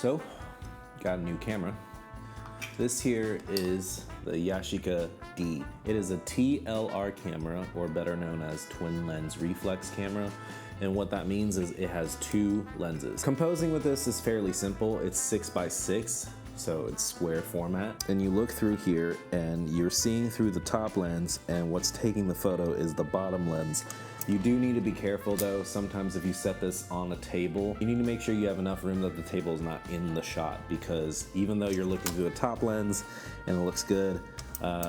So, got a new camera. This here is the Yashica D. It is a TLR camera, or better known as twin lens reflex camera. And what that means is it has two lenses. Composing with this is fairly simple. It's 6x6, so it's square format. And you look through here and you're seeing through the top lens, and what's taking the photo is the bottom lens. You do need to be careful though. Sometimes if you set this on a table, you need to make sure you have enough room that the table is not in the shot, because even though you're looking through a top lens and it looks good,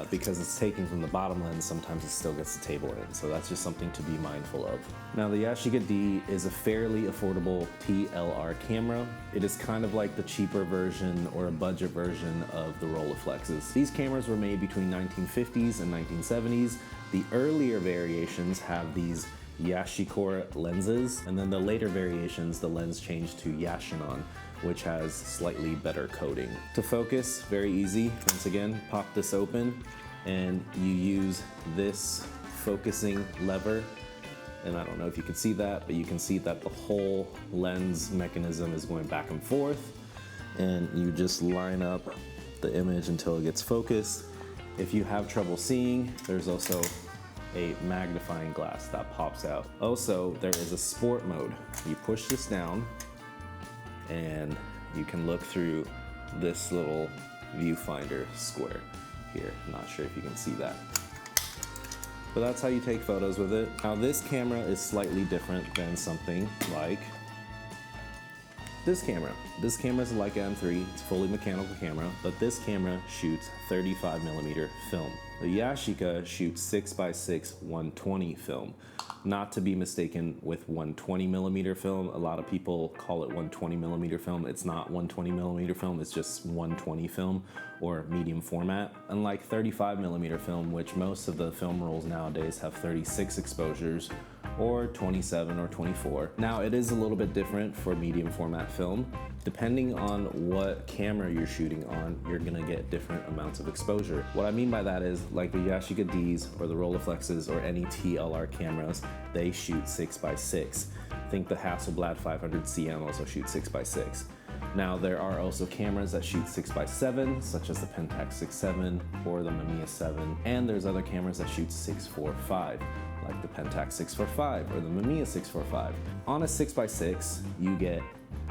because it's taken from the bottom lens, sometimes it still gets the table in. So that's just something to be mindful of. Now the Yashica D is a fairly affordable TLR camera. It is kind of like the cheaper version or a budget version of the Rolleiflexes. These cameras were made between 1950s and 1970s. The earlier variations have these Yashica lenses, and then the later variations, the lens changed to Yashica, which has slightly better coating. To focus, very easy. Once again, pop this open and you use this focusing lever. And I don't know if you can see that, but you can see that the whole lens mechanism is going back and forth, and you just line up the image until it gets focused. If you have trouble seeing, there's also a magnifying glass that pops out. Also, there is a sport mode. You push this down and you can look through this little viewfinder square here. Not sure if you can see that. But that's how you take photos with it. Now this camera is slightly different than something like this camera. This camera is a Leica M3, it's a fully mechanical camera, but this camera shoots 35mm film. The Yashica shoots 6x6 120 film, not to be mistaken with 120mm film. A lot of people call it 120mm film. It's not 120mm film, it's just 120 film or medium format. Unlike 35mm film, which most of the film rolls nowadays have 36 exposures, or 27 or 24. Now it is a little bit different for medium format film. Depending on what camera you're shooting on, you're gonna get different amounts of exposure. What I mean by that is, like the Yashica Ds or the Rolleiflexes or any TLR cameras, they shoot 6x6. Think the Hasselblad 500CM also shoots 6x6. Now there are also cameras that shoot 6x7, such as the Pentax 6.7 or the Mamiya 7, and there's other cameras that shoot 6.45, like the Pentax 6.45 or the Mamiya 6.45. On a 6x6, you get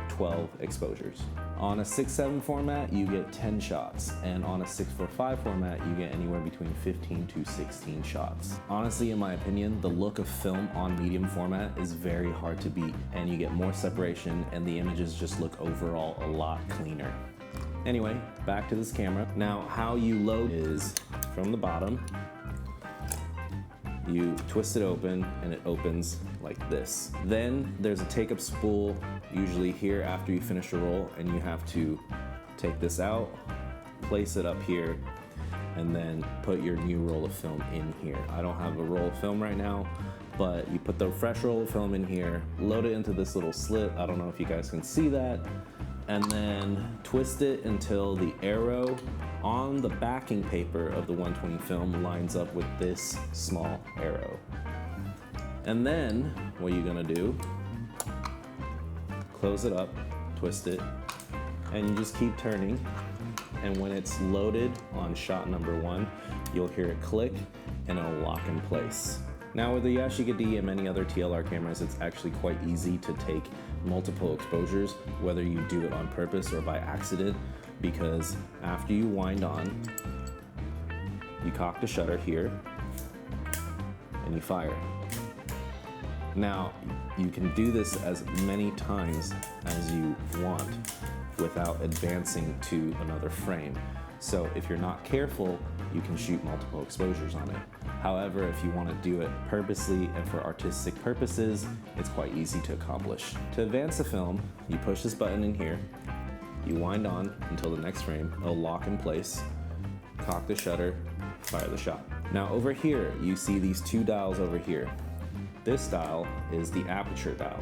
12 exposures. On a 6.7 format, you get 10 shots, and on a 6.45 format, you get anywhere between 15 to 16 shots. Honestly, in my opinion, the look of film on medium format is very hard to beat, and you get more separation, and the images just look overall a lot cleaner. Anyway, back to this camera. Now, how you load is from the bottom. You twist it open and it opens like this. Then there's a take-up spool, usually here after you finish your roll, and you have to take this out, place it up here, and then put your new roll of film in here. I don't have a roll of film right now, but you put the fresh roll of film in here, load it into this little slit. I don't know if you guys can see that. And then twist it until the arrow on the backing paper of the 120 film lines up with this small arrow. And then what you're gonna do, close it up, twist it, and you just keep turning. And when it's loaded on shot number 1, you'll hear it click and it'll lock in place. Now with the Yashica D and many other TLR cameras, it's actually quite easy to take multiple exposures, whether you do it on purpose or by accident, because after you wind on, you cock the shutter here and you fire. Now, you can do this as many times as you want without advancing to another frame. So if you're not careful, you can shoot multiple exposures on it. However, if you want to do it purposely and for artistic purposes, it's quite easy to accomplish. To advance the film, you push this button in here, you wind on until the next frame, it'll lock in place, cock the shutter, fire the shot. Now over here, you see these two dials over here. This dial is the aperture dial.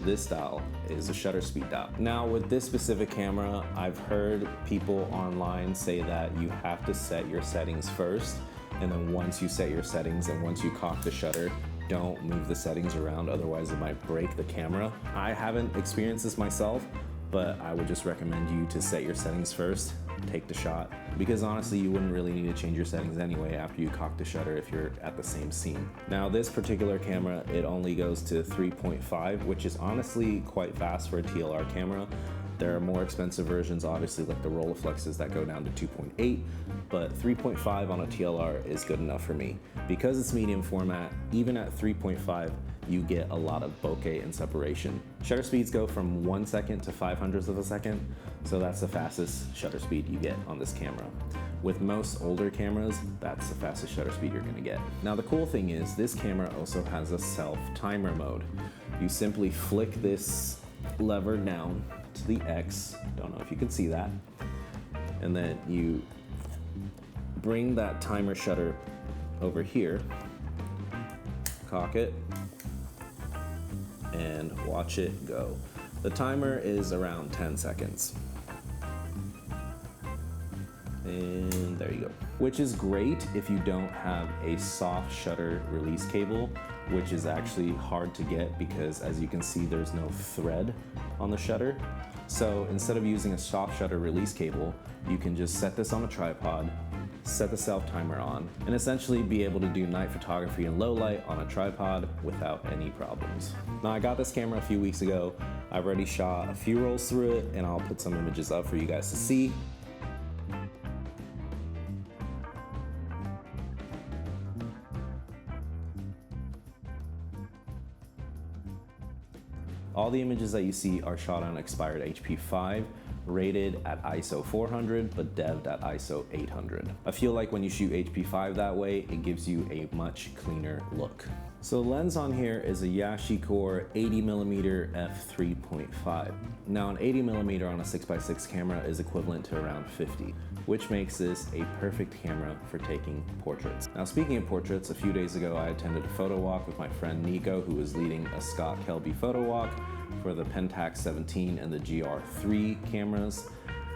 This dial is a shutter speed dial. Now with this specific camera, I've heard people online say that you have to set your settings first, and then once you set your settings and once you cock the shutter, don't move the settings around, otherwise it might break the camera. I haven't experienced this myself, but I would just recommend you to set your settings first, take the shot, because honestly you wouldn't really need to change your settings anyway after you cock the shutter if you're at the same scene. Now this particular camera, it only goes to 3.5, which is honestly quite fast for a TLR camera. There are more expensive versions, obviously, like the Rolleiflexes that go down to 2.8, but 3.5 on a TLR is good enough for me. Because it's medium format, even at 3.5, you get a lot of bokeh and separation. Shutter speeds go from 1 second to 5/100ths of a second, so that's the fastest shutter speed you get on this camera. With most older cameras, that's the fastest shutter speed you're gonna get. Now the cool thing is, this camera also has a self-timer mode. You simply flick this lever down to the X, don't know if you can see that, and then you bring that timer shutter over here, cock it, and watch it go. The timer is around 10 seconds. And there you go. Which is great if you don't have a soft shutter release cable, which is actually hard to get because, as you can see, there's no thread on the shutter. So instead of using a soft shutter release cable, you can just set this on a tripod, set the self timer on, and essentially be able to do night photography in low light on a tripod without any problems. Now I got this camera a few weeks ago. I've already shot a few rolls through it, and I'll put some images up for you guys to see. All the images that you see are shot on expired HP5, rated at ISO 400, but dev'd at ISO 800. I feel like when you shoot HP5 that way, it gives you a much cleaner look. So the lens on here is a Yashica 80mm f3.5. Now an 80mm on a 6x6 camera is equivalent to around 50, which makes this a perfect camera for taking portraits. Now speaking of portraits, a few days ago I attended a photo walk with my friend Nico, who was leading a Scott Kelby photo walk for the Pentax 17 and the GR3 cameras.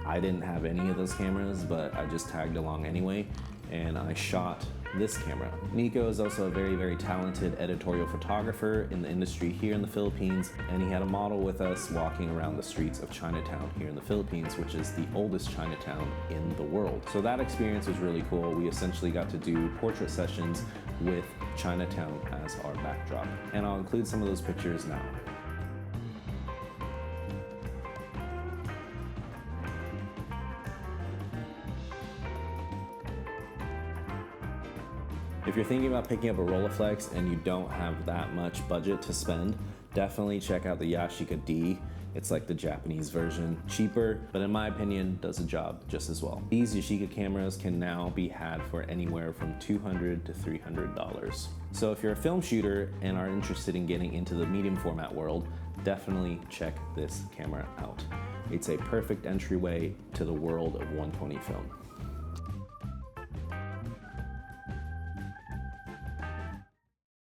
I didn't have any of those cameras, but I just tagged along anyway, and I shot this camera. Nico is also a very, very talented editorial photographer in the industry here in the Philippines, and he had a model with us walking around the streets of Chinatown here in the Philippines, which is the oldest Chinatown in the world. So that experience was really cool. We essentially got to do portrait sessions with Chinatown as our backdrop, and I'll include some of those pictures now. If you're thinking about picking up a Rolleiflex and you don't have that much budget to spend, definitely check out the Yashica D. It's like the Japanese version, cheaper, but in my opinion, does the job just as well. These Yashica cameras can now be had for anywhere from $200 to $300. So if you're a film shooter and are interested in getting into the medium format world, definitely check this camera out. It's a perfect entryway to the world of 120 film.